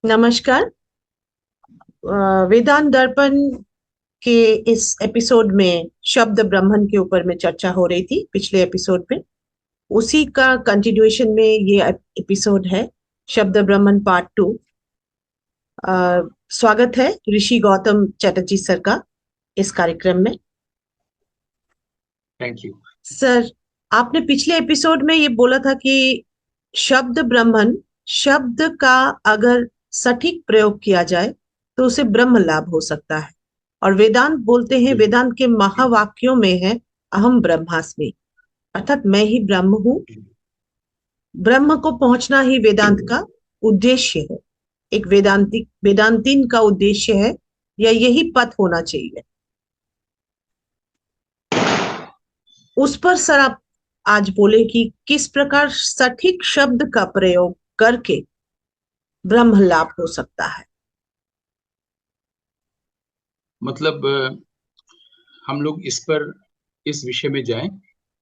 नमस्कार। वेदांत दर्पण के इस एपिसोड में शब्द ब्रह्मन के ऊपर में चर्चा हो रही थी पिछले एपिसोड में। उसी का कंटिन्यूएशन में ये एपिसोड है, शब्द ब्रह्मन पार्ट 2। स्वागत है ऋषि गौतम चटर्जी सर का इस कार्यक्रम में। Thank you. सर, आपने पिछले एपिसोड में ये बोला था कि शब्द ब्रह्मन शब्द का अगर सटीक प्रयोग किया जाए तो उसे ब्रह्म लाभ हो सकता है। और वेदांत बोलते हैं, बिल्कुल। वेदांत के महावाक्यों में है अहम ब्रह्मास्मि, अर्थात मैं ही ब्रह्म हूँ। ब्रह्म को पहुंचना ही वेदांत का उद्देश्य है, एक वेदांतीन का उद्देश्य है, या यही पथ होना चाहिए। उस पर सर आप आज बोले कि किस प्रकार सटीक शब्द का प्रयोग करके ब्रह्म लाभ हो सकता है। मतलब हम लोग इस विषय में जाएं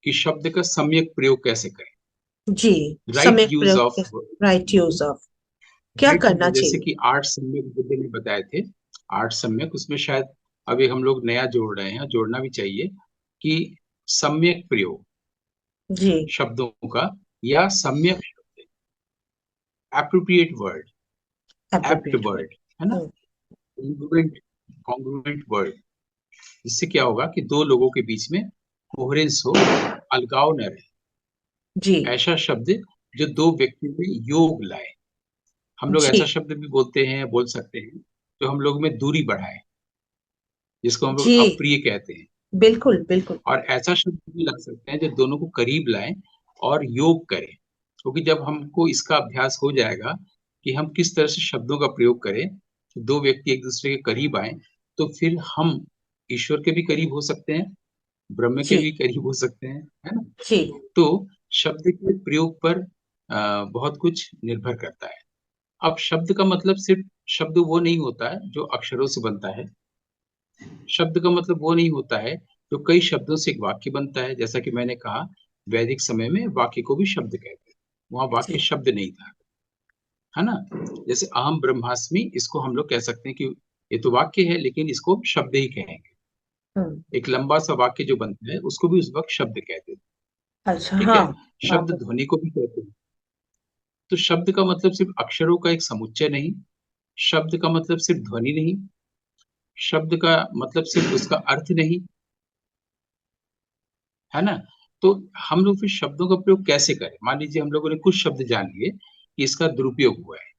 कि शब्द का सम्यक प्रयोग कैसे करें। जी, राइट सम्यक यूज ऑफ प्रयोग, राइट यूज ऑफ क्या राइट करना जैसे चाहिए। कि आठ सम्यक बुद्ध ने बताए थे। आठ सम्यक, उसमें शायद अभी हम लोग नया जोड़ रहे हैं, जोड़ना भी चाहिए कि सम्यक प्रयोग जी। शब्दों का, या सम्यक शब्द, appropriate word, apt appropriate word, है ना, वर्ड। Congruent congruent word. इससे क्या होगा कि दो लोगों के बीच में कोहेरेंस हो, अलगाव न रहे। जी। ऐसा शब्द जो दो व्यक्ति में योग लाए। हम लोग जी। ऐसा शब्द भी बोलते हैं, बोल सकते हैं, जो हम लोग में दूरी बढ़ाए, जिसको हम जी, लोग अप्रिय कहते हैं। बिल्कुल बिल्कुल। और ऐसा शब्द भी ला सकते हैं जो दोनों को करीब लाए और योग करें। क्योंकि जब हमको इसका अभ्यास हो जाएगा कि हम किस तरह से शब्दों का प्रयोग करें तो दो व्यक्ति एक दूसरे के करीब आए, तो फिर हम ईश्वर के भी करीब हो सकते हैं, ब्रह्म के जी। भी करीब हो सकते हैं, है ना। जी। तो शब्द के प्रयोग पर बहुत कुछ निर्भर करता है। अब शब्द का मतलब सिर्फ शब्द वो नहीं होता है जो अक्षरों से बनता है। शब्द का मतलब वो नहीं होता है जो कई शब्दों से एक वाक्य बनता है। जैसा कि मैंने कहा, वैदिक समय में वाक्य को भी शब्द कहते हैं, वहां वाक्य जी। शब्द नहीं था, है ना। जैसे अहम ब्रह्मास्मि, इसको हम लोग कह सकते हैं कि ये तो वाक्य है, लेकिन इसको शब्द ही कहेंगे। हम्म। एक लंबा सा वाक्य जो बनता है उसको भी उस वक्त शब्द कहते हैं। अच्छा, ठीक हाँ। है। हाँ, शब्द ध्वनि को भी कहते हैं। तो शब्द का मतलब सिर्फ अक्षरों का एक समुच्चय नहीं, शब्द का मतलब सिर्फ ध्वनि नहीं, शब्द का मतलब सिर्फ उसका अर्थ नहीं, है ना। तो हम लोग फिर शब्दों का प्रयोग कैसे करें। मान लीजिए हम लोगों ने कुछ शब्द जान लिए कि इसका दुरुपयोग हुआ है,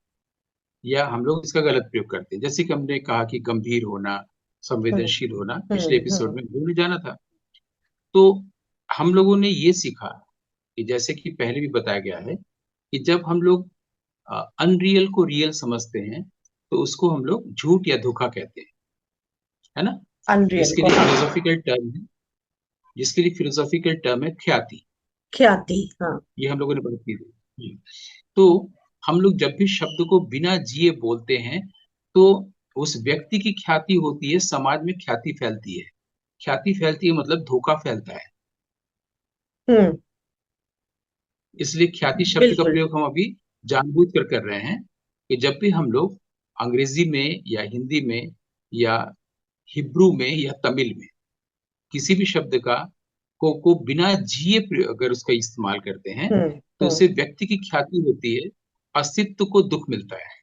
या हम लोग इसका गलत प्रयोग करते हैं। जैसे कि हमने कहा कि गंभीर होना, हम्म। संवेदनशील होना, पिछले हम्म। एपिसोड में हमने जाना था। तो हम लोगों ने ये सीखा कि जैसे कि पहले भी बताया गया है कि जब हम लोग अनरियल को रियल समझते हैं तो उसको हम लोग झूठ या धोखा कहते हैं, है ना। अनरियल जिसके को, लिए हाँ। फिलोसॉफिकल टर्म है जिसके लिए फिलोसॉफिकल टर्म है ख्याति। ख्याति, हाँ। ये हम लोगों ने बात की थी। तो हम लोग जब भी शब्द को बिना जिए बोलते हैं तो उस व्यक्ति की ख्याति होती है, समाज में ख्याति फैलती है। ख्याति फैलती है मतलब धोखा फैलता है। हम्म। इसलिए ख्याति शब्द का बिल्कुल। प्रयोग हम अभी जानबूझ कर रहे हैं कि जब भी हम लोग अंग्रेजी में या हिंदी में या हिब्रू में या तमिल में किसी भी शब्द को बिना जिए अगर उसका इस्तेमाल करते हैं हम्म। तो हम्म। उससे व्यक्ति की ख्याति होती है, अस्तित्व को दुख मिलता है,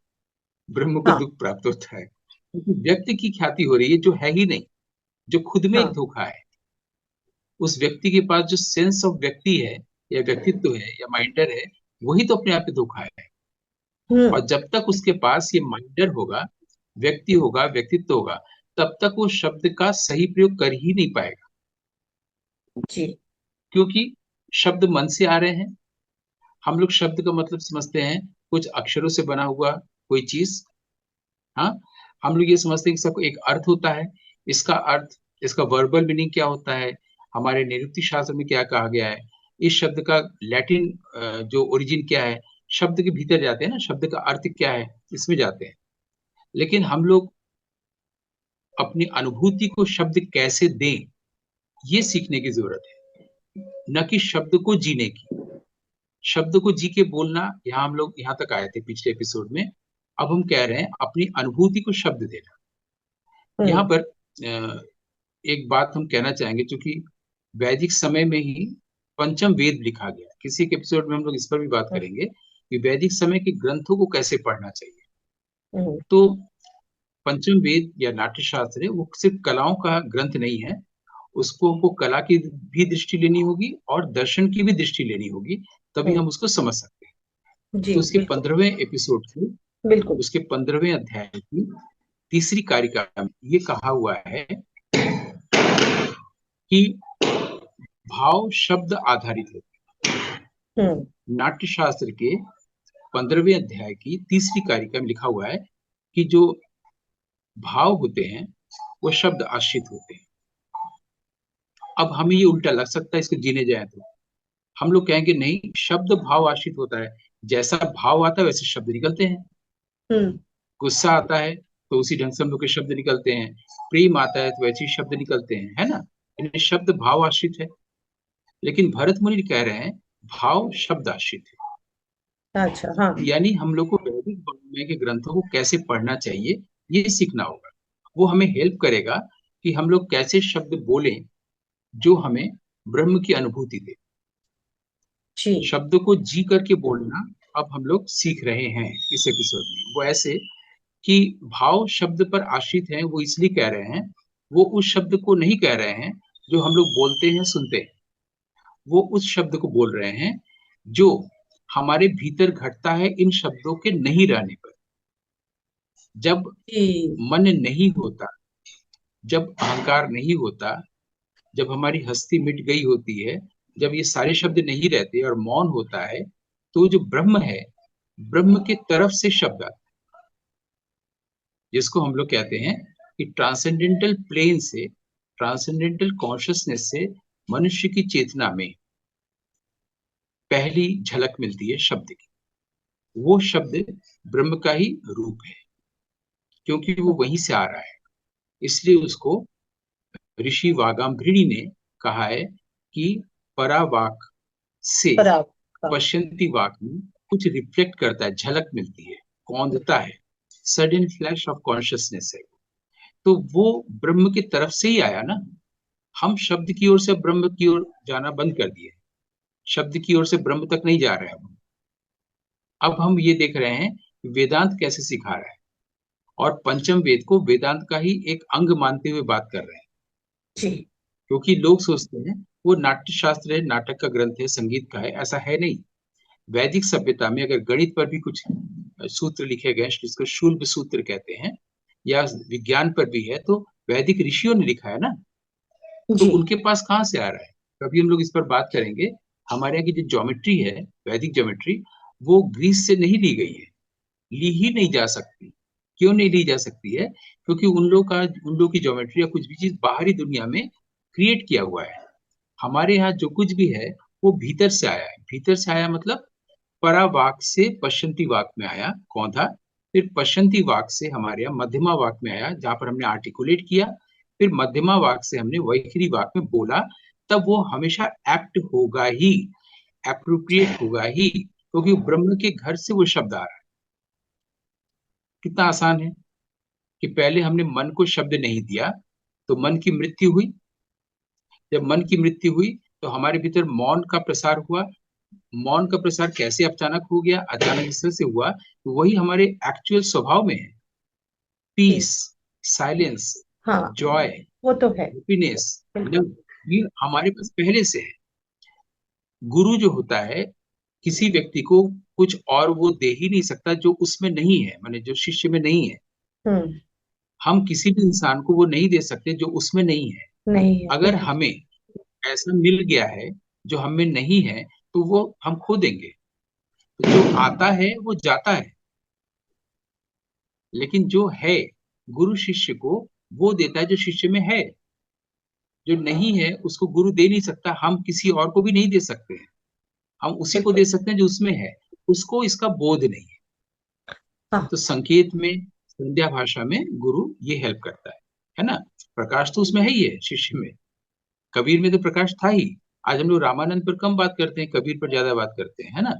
ब्रह्म को हाँ। दुख प्राप्त होता है। क्योंकि व्यक्ति की ख्याति हो रही है जो है ही नहीं, जो खुद में एक हाँ। धोखा है। उस व्यक्ति के पास जो सेंस ऑफ व्यक्ति है या व्यक्तित्व है या माइंडर है, वही तो अपने आप में धोखा है। हम्म। और जब तक उसके पास ये माइंडर होगा, व्यक्ति होगा, व्यक्तित्व होगा, तब तक वो शब्द का सही प्रयोग कर ही नहीं पाएगा। जी। क्योंकि शब्द मन से आ रहे हैं। हम लोग शब्द का मतलब समझते हैं कुछ अक्षरों से बना हुआ कोई चीज। हाँ, हम लोग ये समझते हैं कि सबको एक अर्थ होता है। इसका अर्थ, इसका वर्बल मीनिंग क्या होता है, हमारे निरुक्ति शास्त्र में क्या कहा गया है, इस शब्द का लैटिन जो ओरिजिन क्या है, शब्द के भीतर जाते हैं ना, शब्द का अर्थ क्या है, इसमें जाते हैं। लेकिन हम लोग अपनी अनुभूति को शब्द कैसे दें, ये सीखने की जरूरत है, न कि शब्द को जीने की। शब्द को जी के बोलना, यहाँ हम लोग यहाँ तक आए थे पिछले एपिसोड में अब हम कह रहे हैं अपनी अनुभूति को शब्द देना। यहाँ पर एक बात हम कहना चाहेंगे, क्योंकि वैदिक समय में ही पंचम वेद लिखा गया। किसी एक एपिसोड में हम लोग इस पर भी बात करेंगे कि वैदिक समय के ग्रंथों को कैसे पढ़ना चाहिए। तो पंचम वेद या नाट्य शास्त्र है, वो सिर्फ कलाओं का ग्रंथ नहीं है। उसको हमको कला की भी दृष्टि लेनी होगी और दर्शन की भी दृष्टि लेनी होगी, तभी हम उसको समझ सकते हैं। जी तो उसके बिल्कुल 15वें एपिसोड की, बिल्कुल। उसके 15वें अध्याय की तीसरी कारिका में ये कहा हुआ है कि भाव शब्द आधारित है। नाट्य शास्त्र के 15वें अध्याय की तीसरी कारिका में लिखा हुआ है कि जो भाव होते हैं वो शब्द आश्रित होते हैं। अब हमें ये उल्टा लग सकता है इसको जीने जाए तो। हम लोग कहेंगे नहीं, शब्द भाव आश्रित होता है, जैसा भाव आता है वैसे शब्द निकलते हैं। गुस्सा आता है तो उसी ढंग से हम लोग के शब्द निकलते हैं, प्रेम आता है तो वैसे ही शब्द निकलते हैं, है ना। इन्हें शब्द भाव आश्रित है। लेकिन भरत मुनि कह रहे हैं भाव शब्द आश्रित है। अच्छा हाँ। यानी हम लोग को वैदिक वाङ्मय के ग्रंथों को कैसे पढ़ना चाहिए ये सीखना होगा। वो हमें हेल्प करेगा कि हम लोग कैसे शब्द बोलें जो हमें ब्रह्म की अनुभूति दे। जी शब्द को जी करके बोलना अब हम लोग सीख रहे हैं इस एपिसोड में। वो ऐसे कि भाव शब्द पर आश्रित हैं, वो इसलिए कह रहे हैं, वो उस शब्द को नहीं कह रहे हैं जो हम लोग बोलते हैं सुनते हैं। वो उस शब्द को बोल रहे हैं जो हमारे भीतर घटता है इन शब्दों के नहीं रहने पर। जब जी मन नहीं होता, जब अहंकार नहीं होता, जब हमारी हस्ती मिट गई होती है, जब ये सारे शब्द नहीं रहते और मौन होता है, तो जो ब्रह्म है, ब्रह्म के तरफ से शब्द आता है, जिसको हम लोग कहते हैं कि ट्रांसेंडेंटल प्लेन से, ट्रांसेंडेंटल कॉन्शियसनेस से मनुष्य की चेतना में पहली झलक मिलती है शब्द की। वो शब्द ब्रह्म का ही रूप है, क्योंकि वो वहीं से आ रहा है। इसलिए उसको ऋषि वागाम्भृणि ने कहा है कि परावाक से बराबर। पश्यंती वाक में कुछ रिफ्लेक्ट करता है, झलक मिलती है, कौंधता है, सडन फ्लैश ऑफ कॉन्शियसनेस है। तो वो ब्रह्म की तरफ से ही आया ना। हम शब्द की ओर से ब्रह्म की ओर जाना बंद कर दिए, शब्द की ओर से ब्रह्म तक नहीं जा रहे हैं। अब हम ये देख रहे हैं कि वेदांत कैसे सिखा रहा है, और पंचम वेद को वेदांत का ही एक अंग मानते हुए बात कर रहे हैं। जी क्योंकि लोग सोचते हैं वो नाट्य शास्त्र है, नाटक का ग्रंथ है, संगीत का है। ऐसा है नहीं। वैदिक सभ्यता में अगर गणित पर भी कुछ सूत्र लिखे गए जिसको शूल्ब सूत्र कहते हैं, या विज्ञान पर भी है, तो वैदिक ऋषियों ने लिखा है ना। तो जी उनके पास कहाँ से आ रहा है? कभी हम लोग इस पर बात करेंगे। हमारे यहाँ की जो ज्योमेट्री है, वैदिक ज्योमेट्री, वो ग्रीस से नहीं ली गई है, ली ही नहीं जा सकती। क्यों नहीं ली जा सकती है? क्योंकि उन लोग की ज्योमेट्री या कुछ भी चीज बाहरी दुनिया में क्रिएट किया हुआ है। हमारे यहाँ जो कुछ भी है वो भीतर से आया है। भीतर से आया मतलब परावाक से पश्चंती वाक में आया, कौंधा। फिर पश्चंती वाक से हमारे यहाँ मध्यमा वाक में आया, जहां पर हमने आर्टिकुलेट किया। फिर मध्यमा वाक से हमने वैखरी वाक में बोला। तब वो हमेशा एप्ट होगा ही, एप्रोप्रिएट होगा ही, क्योंकि ब्रह्म के घर से वो शब्द आ रहा है। कितना आसान है कि पहले हमने मन को शब्द नहीं दिया तो मन की मृत्यु हुई। जब मन की मृत्यु हुई तो हमारे भीतर मौन का प्रसार हुआ। मौन का प्रसार कैसे अचानक हो गया? अचानक इस तरह से हुआ तो वही हमारे एक्चुअल स्वभाव में है। जी पीस, साइलेंस, हाँ जॉय, वो तो है। हैप्पीनेस, बिल्कुल। लव, ये हमारे पास पहले से है। गुरु जो होता है, किसी व्यक्ति को कुछ और वो दे ही नहीं सकता जो उसमें नहीं है, माने जो शिष्य में नहीं है। हम्म। हम किसी भी इंसान को वो नहीं दे सकते जो उसमें नहीं है। नहीं है अगर बिल्कुल। हमें ऐसा मिल गया है जो हमें नहीं है, तो वो हम खो देंगे। तो जो आता है वो जाता है, लेकिन जो है, गुरु शिष्य को वो देता है जो शिष्य में है। जो नहीं है उसको गुरु दे नहीं सकता, हम किसी और को भी नहीं दे सकते हैं। हम उसी को बिल्कुल दे सकते हैं जो उसमें है, उसको इसका बोध नहीं है। हाँ। तो संकेत में, संध्या भाषा में गुरु ये हेल्प करता है ना। प्रकाश तो उसमें है ही है, शिष्य में। कबीर में तो प्रकाश था ही। आज हम लोग रामानंद पर कम बात करते हैं, कबीर पर ज्यादा बात करते हैं, है ना।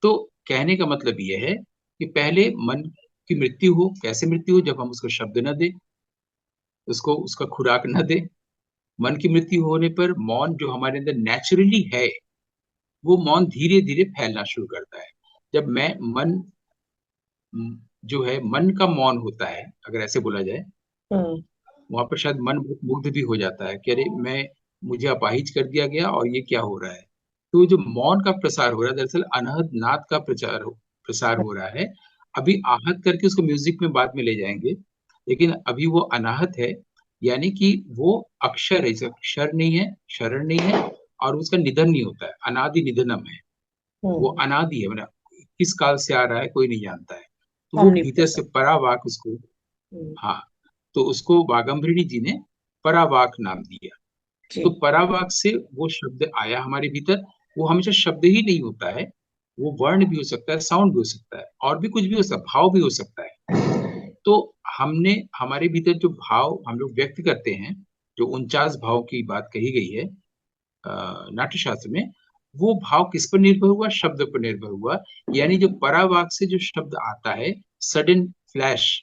तो कहने का मतलब ये है कि पहले मन की मृत्यु हो। कैसे मृत्यु हो? जब हम उसको शब्द न दे, उसको उसका खुराक न दे। मन की मृत्यु होने पर मौन जो हमारे अंदर नेचुरली है, वो मौन धीरे धीरे फैलना शुरू करता है। जब मैं मन जो है मन का मौन होता है, अगर ऐसे बोला जाए, हम्म। वहां पर शायद मन बहुत मुग्ध भी हो जाता है कि अरे मैं, मुझे अपाहिज कर दिया गया और ये क्या हो रहा है। तो जो मौन का प्रसार हो रहा है, दरअसल अनहद नाद का प्रसार हो रहा है। अभी आहत करके उसको म्यूजिक में बाद में ले जाएंगे, लेकिन अभी वो अनाहत है। यानी कि वो अक्षर है, अक्षर नहीं है, शरण नहीं है, और उसका निधन नहीं होता है, अनादि निधनम है। वो हम्म। अनादि है, मतलब किस काल से आ रहा है कोई नहीं जानता है। तो वो भीतर से ऑमनीप्रेजेंट। परावाक उसको, हम्म। हाँ, तो उसको वागंभृणी जी ने परावाक नाम दिया। तो जी। परावाक से वो शब्द आया हमारे भीतर। वो हमेशा शब्द ही नहीं होता है, वो वर्ण भी हो सकता है, साउंड भी हो सकता है, और भी कुछ भी हो सकता है, भाव भी हो सकता है। तो हमने हमारे भीतर जो भाव हम लोग व्यक्त करते हैं, जो 49 भाव की बात कही गई है नाट्य शास्त्र में, वो भाव किस पर निर्भर हुआ? शब्द पर निर्भर हुआ। यानी जो परावाक से जो शब्द आता है, सडन फ्लैश,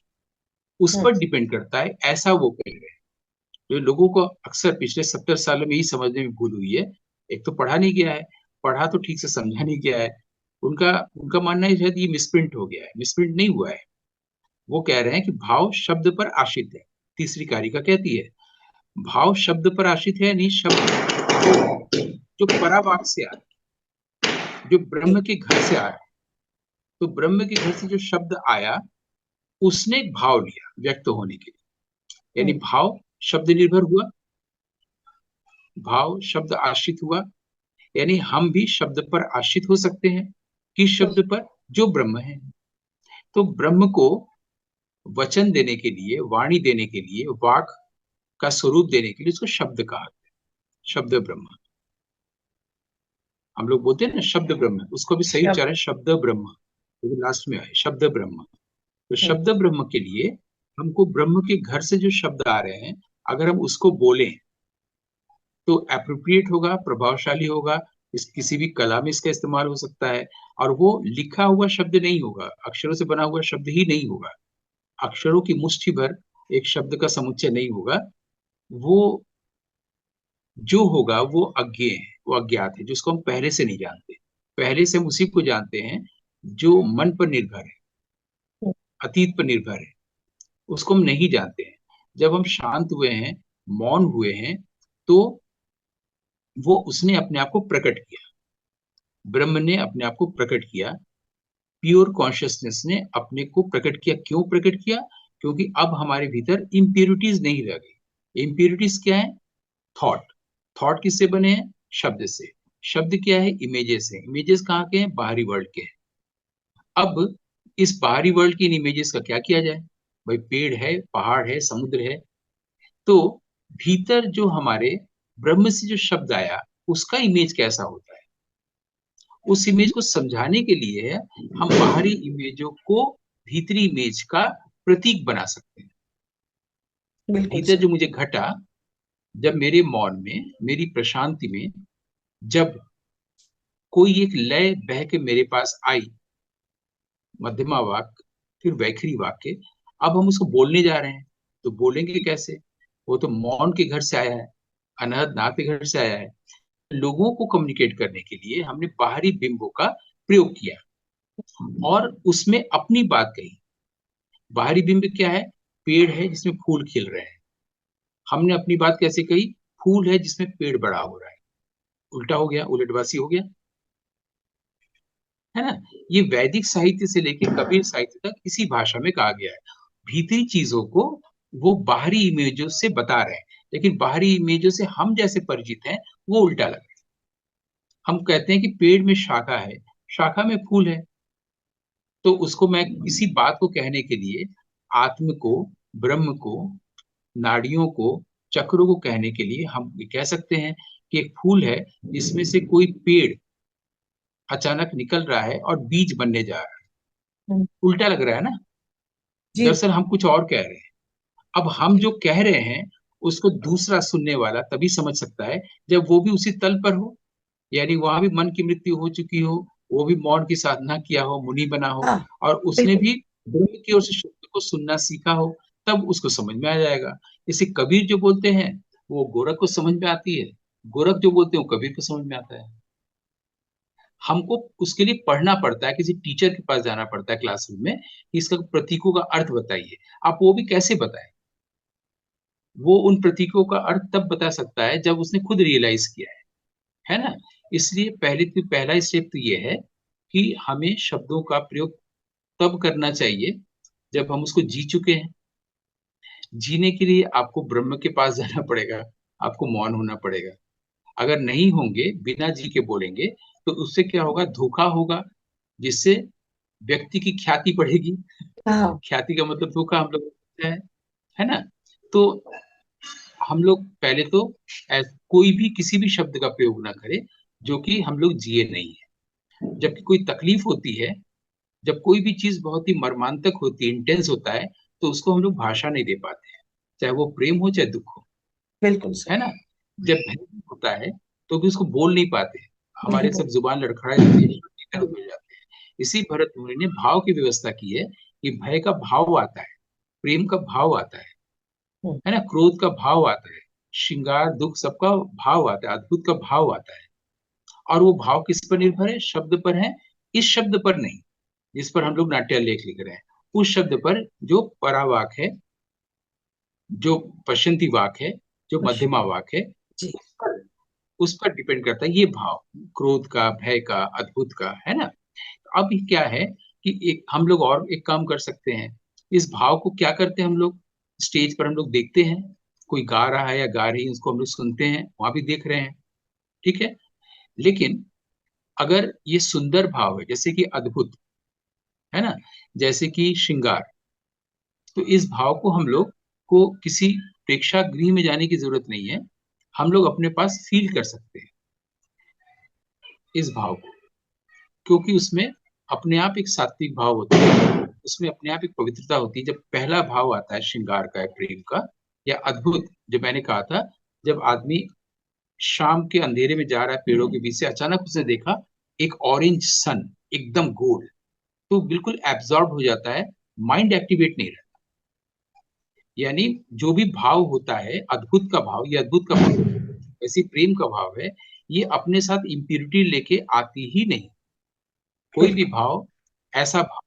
उस हम्म। पर डिपेंड करता है, ऐसा वो कह रहे हैं। जो लोगों को अक्सर पिछले 70 सालों में यही समझने में भूल हुई है, एक तो पढ़ा नहीं गया है, पढ़ा तो ठीक से समझा नहीं गया है। उनका उनका मानना है शायद ये मिसप्रिंट हो गया है। मिसप्रिंट नहीं हुआ है। वो कह रहे हैं कि भाव शब्द पर आश्रित है। तीसरी कारिका कहती है भाव शब्द पर आश्रित है, नहीं शब्द जो परावाक से आ रहा है, जो जी। ब्रह्म के घर से आया। तो ब्रह्म के घर से जो शब्द आया, उसने एक भाव लिया व्यक्त होने के लिए। यानी हम्म। भाव शब्द निर्भर हुआ, भाव शब्द आश्रित हुआ। यानी हम भी शब्द पर आश्रित हो सकते हैं। किस हम्म। शब्द पर? जो ब्रह्म है। तो ब्रह्म को वचन देने के लिए, वाणी देने के लिए, वाक का स्वरूप देने के लिए उसको शब्द कहा गया। शब्द ब्रह्म, हम लोग बोलते हैं ना शब्द ब्रह्म, उसको भी सही शब्द। उच्चारण है शब्द ब्रह्म, तो लास्ट में आए शब्द ब्रह्म। तो हम्म। शब्द ब्रह्म के लिए हमको ब्रह्म के घर से जो शब्द आ रहे हैं, अगर हम उसको बोलें तो एप्रोप्रिएट होगा, प्रभावशाली होगा। इस किसी भी कला में इसका इस्तेमाल हो सकता है। और वो लिखा हुआ शब्द नहीं होगा, अक्षरों से बना हुआ शब्द ही नहीं होगा, अक्षरों की मुट्ठी भर एक शब्द का समुच्चय नहीं होगा। वो जो होगा वो अज्ञेय है, वो अज्ञात है, जिसको हम पहले से नहीं जानते। पहले से हम उसी को जानते हैं जो मन पर निर्भर है, हम्म। अतीत पर निर्भर है, उसको हम नहीं जानते हैं। जब हम शांत हुए हैं, मौन हुए हैं, तो वो उसने अपने आप को प्रकट किया, ब्रह्म ने अपने आप को प्रकट किया, प्योर कॉन्शियसनेस ने अपने को प्रकट किया। क्यों प्रकट किया? क्योंकि अब हमारे भीतर इम्प्योरिटीज नहीं रह गई। इम्प्योरिटीज क्या है? थॉट। थॉट किससे बने हैं? शब्द से। शब्द क्या है? इमेजेस है। इमेजेस कहाँ के हैं? बाहरी वर्ल्ड के हैं। अब इस बाहरी वर्ल्ड की इन इमेजेस का क्या किया जाए? भाई पेड़ है, पहाड़ है, समुद्र है। तो भीतर जो हमारे ब्रह्म से जो शब्द आया, उसका इमेज कैसा होता है? उस इमेज को समझाने के लिए हम बाहरी इमेजों को भीतरी इमेज का प्रतीक बना सकते हैं। बिल्कुल भीतर सर। जो मुझे घटा, जब मेरे मौन में, मेरी प्रशांति में, जब कोई एक लय बह के मेरे पास आई, मध्यमा वाक्य, फिर वैखरी वाक्य, अब हम उसको बोलने जा रहे हैं। तो बोलेंगे कैसे? वो तो मौन के घर से आया है, अनहद नाद के घर से आया है। लोगों को कम्युनिकेट करने के लिए हमने बाहरी बिंबों का प्रयोग किया और उसमें अपनी बात कही। बाहरी बिंब क्या है? पेड़ है जिसमें फूल खिल रहे हैं। हमने अपनी बात कैसे कही? फूल है जिसमें पेड़ बड़ा हो रहा है। उल्टा हो गया, उलटवासी हो गया, है ना? ये वैदिक साहित्य से लेके कबीर साहित्य तक इसी भाषा में कहा गया है। भीतरी चीजों को वो बाहरी इमेजों से बता रहे हैं, लेकिन बाहरी इमेजों से हम जैसे परिचित हैं, वो उल्टा लग रहा है। हम कहते हैं कि पेड़ में शाखा है, शाखा में फूल है। तो उसको मैं इसी बात को कहने के लिए आत्म को, ब्रह्म को, नाड़ियों को, चक्रों को कहने के लिए हम ये कह सकते हैं कि एक फूल है जिसमें से कोई पेड़ अचानक निकल रहा है और बीज बनने जा रहा है। हम्म। उल्टा लग रहा है ना? जी। दरअसल हम कुछ और कह रहे हैं। अब हम जो कह रहे हैं उसको दूसरा सुनने वाला तभी समझ सकता है जब वो भी उसी तल पर हो। यानी वहां भी मन की मृत्यु हो चुकी हो, वो भी मौन की साधना किया हो, मुनि बना हो, हाँ और उसने बिल्कुल। भी ब्रह्म की ओर से शब्द को सुनना सीखा हो, तब उसको समझ में आ जाएगा। जैसे कबीर जो बोलते हैं वो गोरख को समझ में आती है, गोरख जो बोलते हैं वो कबीर को समझ में आता है। हमको उसके लिए पढ़ना पड़ता है, किसी टीचर के पास जाना पड़ता है क्लासरूम में कि इसका प्रतीकों का अर्थ बताइए। आप वो भी कैसे बताएं? वो उन प्रतीकों का अर्थ तब बता सकता है जब उसने खुद रियलाइज किया है ना। इसलिए पहला स्टेप तो ये है कि हमें शब्दों का प्रयोग तब करना चाहिए जब हम उसको जी चुके हैं। जीने के लिए आपको ब्रह्म के पास जाना पड़ेगा, आपको मौन होना पड़ेगा। अगर नहीं होंगे, बिना जी के बोलेंगे, तो उससे क्या होगा? धोखा होगा, जिससे व्यक्ति की ख्याति बढ़ेगी। हाँ ख्याति का मतलब धोखा हम लोग है ना। तो हम लोग पहले तो कोई भी किसी भी शब्द का प्रयोग ना करें जो कि हम लोग जिए नहीं है। जबकि कोई तकलीफ होती है, जब कोई भी चीज बहुत ही मर्मांतक होती है, इंटेंस होता है, तो उसको हम लोग भाषा नहीं दे पाते हैं, चाहे वो प्रेम हो चाहे दुख हो, बिल्कुल है सही। ना। जब भय होता है तो भी उसको बोल नहीं पाते, नहीं हमारे सब बोल। जुबान लड़खड़ा जाती है, शब्द की तरफ हो जाते हैं। इसी भरत मुनि ने भाव की व्यवस्था की है कि भय का भाव आता है, प्रेम का भाव आता हम्म, है ना, क्रोध का भाव आता है, श्रृंगार दुख सबका भाव आता है, अद्भुत का भाव आता है। और वो भाव किस पर निर्भर है? शब्द पर है। इस शब्द पर नहीं जिस पर हम लोग नाट्यालेख लिख रहे हैं, उस शब्द पर जो परावाक है, जो पश्चंती वाक है, जो अच्छा, मध्यमा वाक है, जी। उस पर उस पर डिपेंड करता है ये भाव, क्रोध का, भय का, अद्भुत का, है ना। अब ये क्या है कि एक हम लोग और एक काम कर सकते हैं। इस भाव को क्या करते हैं हम लोग? स्टेज पर हम लोग देखते हैं, कोई गा रहा है या गा रही है, उसको हम लोग सुनते हैं, वहां भी देख रहे हैं, ठीक है। लेकिन अगर ये सुंदर भाव है, जैसे कि अद्भुत, है ना, जैसे कि श्रृंगार, तो इस भाव को हम लोग को किसी प्रेक्षागृह में जाने की जरूरत नहीं है, हम लोग अपने पास फील कर सकते हैं इस भाव को। क्योंकि उसमें अपने आप एक सात्विक भाव होता है, उसमें अपने आप एक पवित्रता होती है। जब पहला भाव आता है श्रृंगार का या प्रेम का या अद्भुत, जो मैंने कहा था, जब आदमी शाम के अंधेरे में जा रहा है पेड़ों के बीच से, अचानक उसने देखा एक ऑरेंज सन, एकदम गोल्ड, तो बिल्कुल एब्जॉर्ब हो जाता है, माइंड एक्टिवेट नहीं रहता। यानी जो भी भाव होता है, अद्भुत का भाव, ये अद्भुत का भाव, ऐसी प्रेम का भाव है, ये अपने साथ इम्प्योरिटी लेके आती ही नहीं। कोई भी बिल्कुल। भाव, ऐसा भाव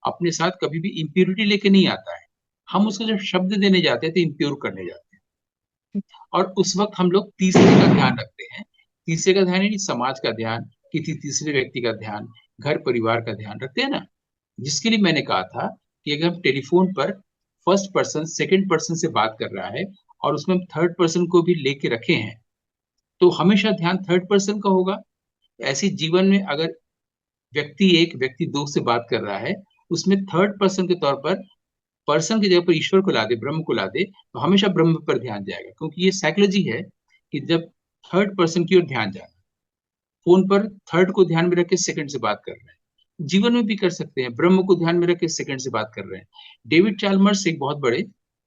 अपने साथ कभी भी इम्प्योरिटी लेके नहीं आता है। हम उसको जब शब्द देने जाते हैं तो इम्प्योर करने जाते हैं, और उस वक्त हम लोग तीसरे का ध्यान रखते हैं। तीसरे का ध्यान यानी समाज का ध्यान, किसी तीसरे व्यक्ति का ध्यान, घर परिवार का ध्यान रखते हैं ना। जिसके लिए मैंने कहा था कि अगर हम टेलीफोन पर फर्स्ट पर्सन सेकंड पर्सन से बात कर रहा है और उसमें हम थर्ड पर्सन को भी लेके रखे हैं, तो हमेशा ध्यान थर्ड पर्सन का होगा। ऐसे जीवन में अगर व्यक्ति दो से बात कर रहा है, उसमें थर्ड पर्सन के तौर पर, पर्सन की जगह पर ईश्वर को ला दे, ब्रह्म को ला दे, तो हमेशा ब्रह्म पर ध्यान जाएगा। क्योंकि ये साइकोलॉजी है कि जब थर्ड पर्सन की ओर ध्यान जाना, फोन पर थर्ड को ध्यान में रख के सेकंड से बात कर रहे हैं, जीवन में भी कर सकते हैं, ब्रह्म को ध्यान में रख के सेकंड से बात कर रहे हैं। डेविड चार्ल्मर्स एक बहुत बड़े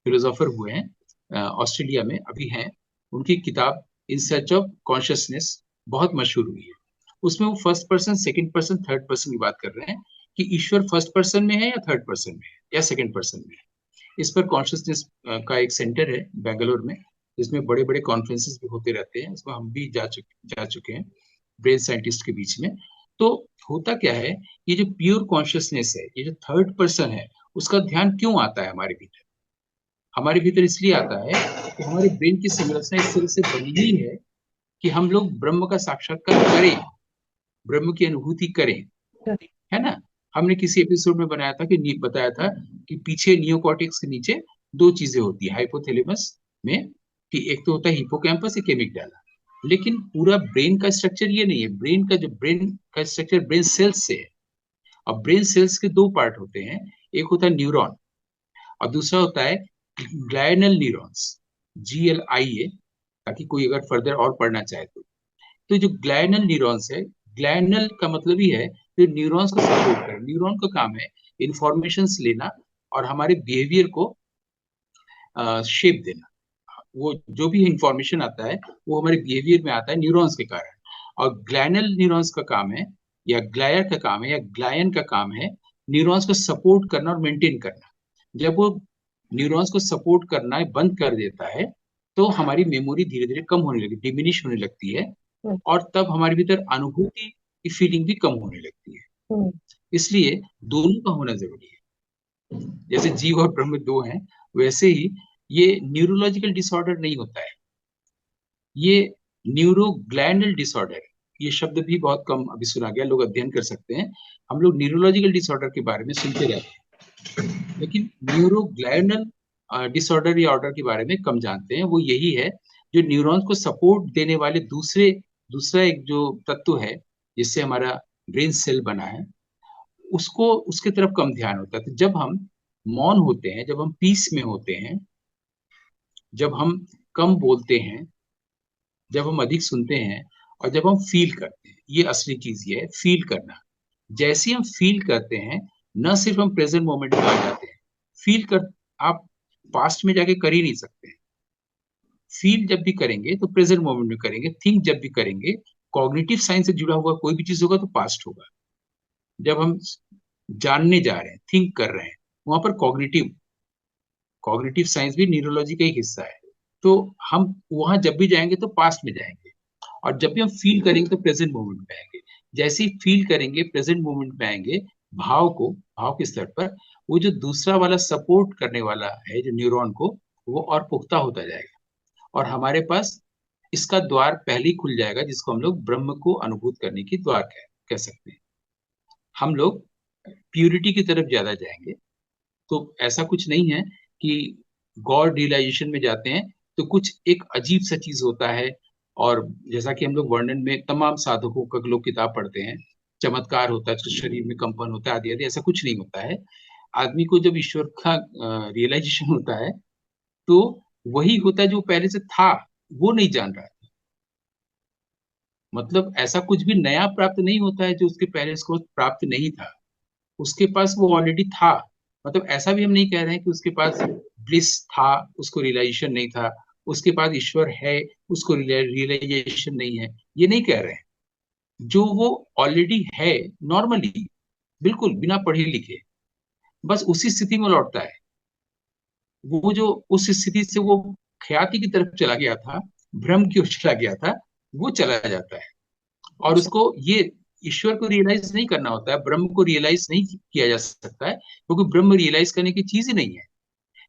फिलोसोफर हुए हैं, ऑस्ट्रेलिया में अभी हैं। उनकी किताब इन सर्च ऑफ कॉन्शियसनेस बहुत मशहूर हुई है। उसमें वो first person, second person, third person की बात कर रहे हैं कि ईश्वर फर्स्ट पर्सन में है या थर्ड पर्सन में है या सेकंड पर्सन में है। इस पर कॉन्शियसनेस का एक सेंटर है बेंगलोर में, जिसमें बड़े बड़े कॉन्फ्रेंसेस भी होते रहते हैं, उसमें हम भी जा चुके हैं ब्रेन साइंटिस्ट के बीच में। तो होता क्या है, ये जो प्योर कॉन्शियसनेस है, ये जो थर्ड पर्सन है, उसका ध्यान क्यों आता है हमारे भीतर? हमारे भीतर इसलिए आता है कि हमारे ब्रेन की संरचना इस तरह से बनी हुई है कि हम लोग ब्रह्म का साक्षात्कार करें, ब्रह्म की अनुभूति करें, है ना। हमने किसी एपिसोड में बताया था कि पीछे नियोकॉर्टेक्स के नीचे दो चीजें होती है हाइपोथैलेमस में, कि एक तो होता है हिपोकैम्पस, एक एमिगडाला। लेकिन पूरा ब्रेन का स्ट्रक्चर ये नहीं है। ब्रेन का स्ट्रक्चर ब्रेन सेल्स से है। अब ब्रेन सेल्स के दो पार्ट होते हैं, एक होता है न्यूरॉन और दूसरा होता है ग्लाइनल न्यूरॉन्स, GLIA, ताकि कोई अगर फर्दर और पढ़ना चाहे तो जो ग्लाइनल न्यूरॉन्स है, ग्लाइनल का मतलब ही है जो न्यूरॉन्स को सपोर्ट करे। न्यूरॉन का काम है इंफॉर्मेशन लेना और हमारे बिहेवियर को शेप देना। वो जो भी इंफॉर्मेशन आता है वो हमारे बिहेवियर में आता है न्यूरॉन्स के कारण। और ग्लैनल न्यूरॉन्स का काम है या ग्लायर का काम है या ग्लायन का काम है न्यूरॉन्स को सपोर्ट करना और मेंटेन करना। जब वो न्यूरॉन्स को सपोर्ट करना बंद कर देता है तो हमारी मेमोरी धीरे धीरे कम होने लगती, डिमिनिश होने लगती है, हम्म, और तब हमारे भीतर अनुभूति की फीलिंग भी कम होने लगती है। हम्म, इसलिए दोनों का होना जरूरी है। जैसे जीव और ब्रह्म दो हैं, वैसे ही ये न्यूरोलॉजिकल डिसऑर्डर नहीं होता है, ये न्यूरोग्लैंडल डिसऑर्डर है। ये शब्द भी बहुत कम अभी सुना गया, लोग अध्ययन कर सकते हैं। हम लोग न्यूरोलॉजिकल डिसऑर्डर के बारे में सुनते रहते हैं, लेकिन न्यूरोग्लैंडल डिसऑर्डर या ऑर्डर के बारे में कम जानते हैं। वो यही है, जो न्यूरॉन्स को सपोर्ट देने वाले दूसरा एक जो तत्व है जिससे हमारा ब्रेन सेल बना है, उसको उसके तरफ कम ध्यान होता है। तो जब हम मौन होते हैं, जब हम पीस में होते हैं, जब हम कम बोलते हैं, जब हम अधिक सुनते हैं, और जब हम फील करते हैं, ये असली चीज ये है, फील करना। जैसे ही हम फील करते हैं, न सिर्फ हम प्रेजेंट मोमेंट में आ जाते हैं, फील कर आप पास्ट में जाके कर ही नहीं सकते। फील जब भी करेंगे तो प्रेजेंट मोमेंट में करेंगे, थिंक जब भी करेंगे, कॉग्निटिव साइंस से जुड़ा हुआ कोई भी चीज होगा तो पास्ट होगा। जब हम जानने जा रहे हैं, थिंक कर रहे हैं, वहां पर कॉग्निटिव कॉग्निटिव साइंस भी न्यूरोलॉजी का ही हिस्सा है। तो हम वहां जब भी जाएंगे तो पास्ट में जाएंगे, और जब भी हम फील करेंगे तो प्रेजेंट मोमेंट में आएंगे। जैसे ही फील करेंगे, प्रेजेंट मोमेंट में आएंगे, भाव के स्तर पर वो जो दूसरा वाला सपोर्ट करने वाला है, जो न्यूरॉन को, वो और पुख्ता होता जाएगा, और हमारे पास इसका द्वार पहले ही खुल जाएगा, जिसको हम लोग ब्रह्म को अनुभूत करने की द्वार कह सकते हैं। हम लोग प्यूरिटी की तरफ ज्यादा जाएंगे। तो ऐसा कुछ नहीं है कि गॉड रियलाइजेशन में जाते हैं तो कुछ एक अजीब सा चीज होता है, और जैसा कि हम लोग वर्णन में तमाम साधकों का लोग किताब पढ़ते हैं, चमत्कार होता है, तो शरीर में कंपन होता है, आदि आदि, ऐसा कुछ नहीं होता है। आदमी को जब ईश्वर का रियलाइजेशन होता है तो वही होता है जो पहले से था, वो नहीं जान रहा है। मतलब ऐसा कुछ भी नया प्राप्त नहीं होता है जो उसके पहले उसको प्राप्त नहीं था, उसके पास वो ऑलरेडी था। मतलब ऐसा भी हम नहीं कह रहे हैं कि उसके पास ब्लिस था, उसको रियलाइजेशन नहीं था, उसके पास ईश्वर है, उसको रियलाइजेशन नहीं है, ये नहीं कह रहे हैं। जो वो ऑलरेडी है, नॉर्मली, बिल्कुल बिना पढ़े लिखे, बस उसी स्थिति में लौटता है। वो जो उस स्थिति से वो ख्याति की तरफ चला गया था, भ्रम की ओर चला गया था, वो चला जाता है। और अच्छा, उसको ये ईश्वर को रियलाइज नहीं करना होता है, ब्रह्म को रियलाइज नहीं किया जा सकता है, क्योंकि ब्रह्म रियलाइज करने की चीज ही नहीं है।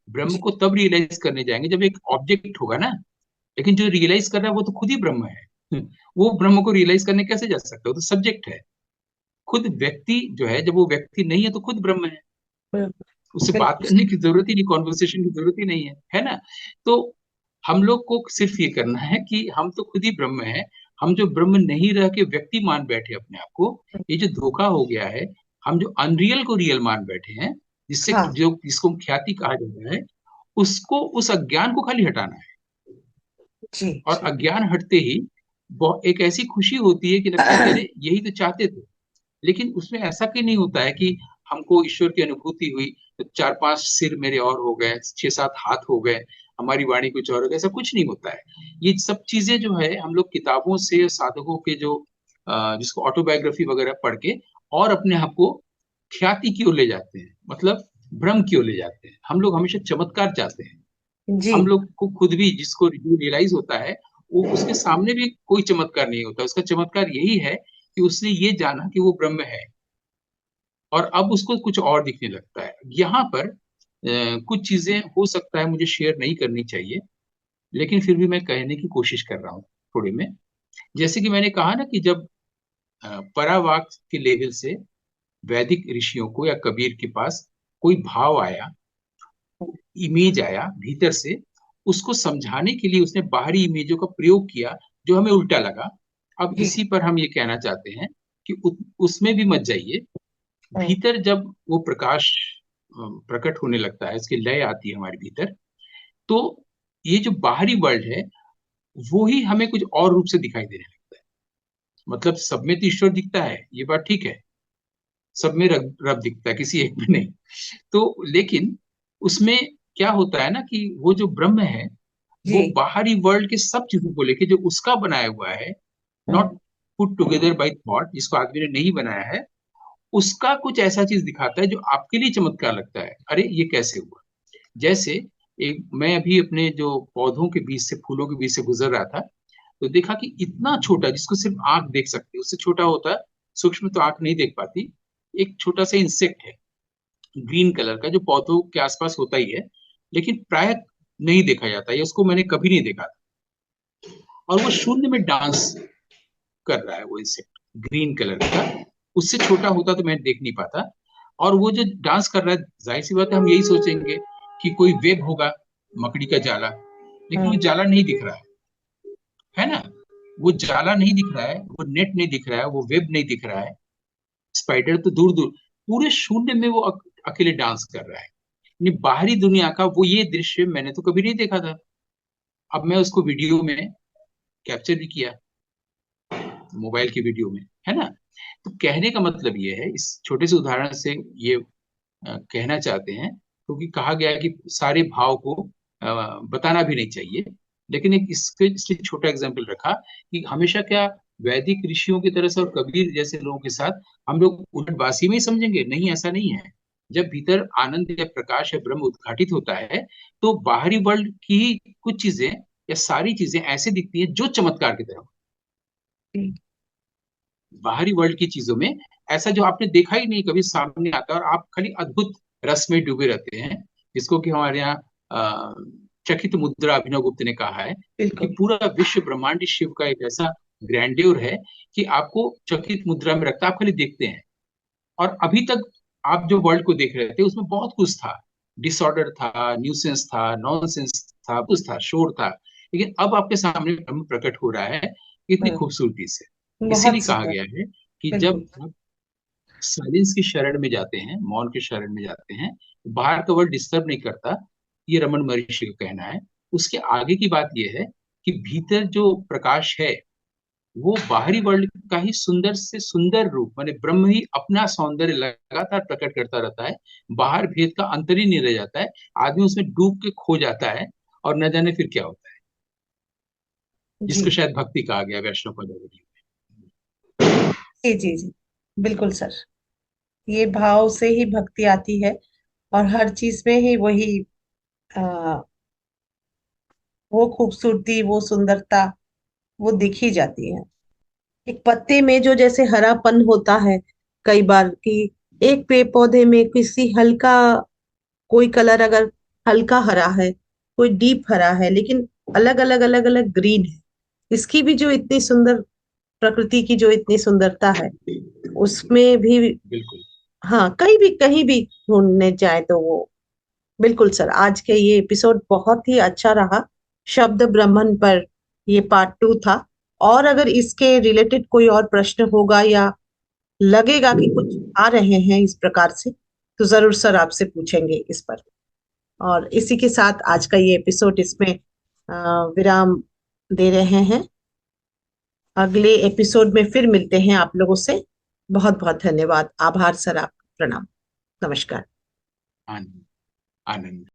ब्रह्म जी, को तब रियलाइज करने जाएंगे जब एक ऑब्जेक्ट होगा ना। लेकिन जो रियलाइज कर रहा है वो तो खुद ही ब्रह्म है। वो ब्रह्म को रियलाइज करने कैसे जा सकता है? वो तो सब्जेक्ट है। खुद व्यक्ति जो है, जब वो व्यक्ति नहीं है तो खुद ब्रह्म है, बिल्कुल, उससे बात बिल्कुल, करने की जरूरत ही नहीं, कॉन्वर्सेशन की जरूरत ही नहीं है ना? तो हम लोग को सिर्फ ये करना है कि हम तो खुद ही ब्रह्म है। हम जो ब्रह्म नहीं रह के व्यक्ति मान बैठे अपने आप को, ये जो धोखा हो गया है, हम जो अनरियल को रियल मान बैठे हैं, हाँ, जिसको ख्याति कहा जाता है, उसको, उस अज्ञान को खाली हटाना है। जी, और जी, अज्ञान हटते ही बहुत एक ऐसी खुशी होती है कि लगता है कि अरे यही तो चाहते थे। लेकिन उसमें ऐसा क्यों नहीं होता है कि हमको ईश्वर की अनुभूति हुई तो 4-5 सिर मेरे और हो गए, 6-7 हाथ हो गए, हमारी वाणी कुछ और हो गई, ऐसा कुछ नहीं होता है। ये सब चीजें जो है हम लोग किताबों से, साधकों के जो जिसको ऑटोबायोग्राफी वगैरह पढ़ के और अपने आप को ख्याति की ओर ले जाते हैं, मतलब भ्रम की ओर ले जाते हैं। हम लोग हमेशा चमत्कार चाहते हैं। जी, हम लोग को खुद भी, जिसको रियलाइज होता है, वो उसके सामने भी कोई चमत्कार नहीं होता, उसका चमत्कार यही है कि उसने ये जाना कि वो ब्रह्म है, और अब उसको कुछ और दिखने लगता है। यहाँ पर कुछ चीजें हो सकता है मुझे शेयर नहीं करनी चाहिए, लेकिन फिर भी मैं कहने की कोशिश कर रहा हूँ थोड़े में। जैसे कि मैंने कहा ना कि जब परावाक के लेवल से वैदिक ऋषियों को या कबीर के पास कोई भाव आया, इमेज आया भीतर से, उसको समझाने के लिए उसने बाहरी इमेजों का प्रयोग किया, जो हमें उल्टा लगा। अब जी, इसी पर हम ये कहना चाहते हैं कि उसमें भी मत जाइए। हम्म, भीतर जब वो प्रकाश प्रकट होने लगता है, इसकी लय आती है हमारे भीतर, तो ये जो बाहरी वर्ल्ड है वो ही हमें कुछ और रूप से दिखाई देने लगता है। मतलब सब में तो ईश्वर दिखता है, ये बात ठीक है, सब में रब रब दिखता है, किसी एक में नहीं। तो लेकिन उसमें क्या होता है ना कि वो जो ब्रह्म है, वो जी, बाहरी वर्ल्ड के सब चीजों को लेके जो उसका बनाया हुआ है, hmm, not put together by thought, जिसको आदमी ने नहीं बनाया है, उसका कुछ ऐसा चीज दिखाता है जो आपके लिए चमत्कार लगता है, अरे ये कैसे हुआ। जैसे एक मैं अभी अपने जो पौधों के बीच से, फूलों के बीच से गुजर रहा था, तो देखा कि इतना छोटा, जिसको सिर्फ आंख देख सकती है, उससे छोटा होता है, सूक्ष्म तो आंख नहीं देख पाती, एक छोटा सा इंसेक्ट है ग्रीन कलर का, जो पौधों के आसपास होता ही है, लेकिन प्राय नहीं देखा जाता है, उसको मैंने कभी नहीं देखा था। और वो शून्य में डांस कर रहा है, वो इंसेक्ट ग्रीन कलर का, उससे छोटा होता तो मैं देख नहीं पाता। और वो जो डांस कर रहा है, जाहिर सी बात है हम यही सोचेंगे कि कोई वेब होगा, मकड़ी का जाला, लेकिन वो जाला नहीं दिख रहा है ना, वो जाला नहीं दिख रहा है, वो नेट नहीं दिख रहा है, वो वेब नहीं दिख रहा है, स्पाइडर तो दूर दूर, पूरे शून्य में वो अकेले डांस कर रहा है। यानी बाहरी दुनिया का वो ये दृश्य मैंने तो कभी नहीं देखा था। अब मैं उसको वीडियो में कैप्चर भी किया, मोबाइल की वीडियो में, है ना। तो कहने का मतलब ये है, इस छोटे से उदाहरण से ये कहना चाहते हैं, क्योंकि कहा गया है कि सारे भाव को बताना भी नहीं चाहिए, लेकिन एक इसके इसलिए छोटा एग्जाम्पल रखा कि हमेशा क्या वैदिक ऋषियों की तरह से और कबीर जैसे लोगों के साथ हम लोग उलटबासी में ही समझेंगे? नहीं, ऐसा नहीं है। जब भीतर आनंद या प्रकाश या ब्रह्म उद्घाटित होता है, तो बाहरी वर्ल्ड की कुछ चीजें या सारी चीजें ऐसे दिखती हैं जो चमत्कार की तरह। बाहरी वर्ल्ड की चीजों में ऐसा जो आपने देखा ही नहीं कभी सामने आता है, और आप खाली अद्भुत रस में डूबे रहते हैं, जिसको कि हमारे यहाँ चकित मुद्रा अभिनव गुप्त ने कहा है कि बिल्कुल। पूरा विश्व ब्रह्मांड शिव का एक ऐसा ग्रैंड्योर है कि आपको चकित मुद्रा में रखता है, आप खाली देखते हैं। और अभी तक आप जो वर्ल्ड को देख रहे थे उसमें बहुत कुछ था, डिसऑर्डर था, न्यूसेंस था, नॉनसेंस था, कुछ था, शोर था, लेकिन अब आपके सामने ब्रह्म प्रकट हो रहा है इतनी हाँ, खूबसूरती से। इसीलिए बहुत कहा सुंदर। गया है कि बिल्कुल। जब आप साइलेंस की शरण में जाते हैं, मौन की शरण में जाते हैं, तो बाहर का वर्ल्ड डिस्टर्ब नहीं करता, ये रमन महर्षि का कहना है। उसके आगे की बात यह है कि भीतर जो प्रकाश है, वो बाहरी वर्ल्ड का ही सुंदर से सुंदर रूप, माने ब्रह्म ही अपना सौंदर्य लगातार प्रकट करता रहता है, बाहर भेद का अंतर ही नहीं रह जाता है, आदमी उसमें डूब के खो जाता है, और न जाने फिर क्या होता है, जिसको जी शायद भक्ति कहा गया वैष्णव पदावली जी जी जी, बिल्कुल सर। ये भाव से ही भक्ति आती है, और हर चीज में ही वही आ, वो खूबसूरती, वो सुंदरता, वो दिखी जाती है। एक पत्ते में जो जैसे हरापन होता है कई बार, कि एक पेड़ पौधे में किसी हल्का, कोई कलर अगर हल्का हरा है, कोई डीप हरा है, लेकिन अलग अलग ग्रीन है। इसकी भी जो इतनी सुंदर, प्रकृति की जो इतनी सुंदरता है, उसमें भी बिल्कुल। हाँ, कहीं भी ढूंढने जाए तो वो। बिल्कुल सर, आज के ये एपिसोड बहुत ही अच्छा रहा। शब्द ब्रह्मन पर ये पार्ट 2 था। और अगर इसके रिलेटेड कोई और प्रश्न होगा, या लगेगा कि कुछ आ रहे हैं इस प्रकार से, तो जरूर सर आपसे पूछेंगे इस पर। और इसी के साथ आज का ये एपिसोड इसमें विराम दे रहे हैं। अगले एपिसोड में फिर मिलते हैं आप लोगों से। बहुत बहुत धन्यवाद, आभार सर, आप प्रणाम, नमस्कार। आनंद, आनंद।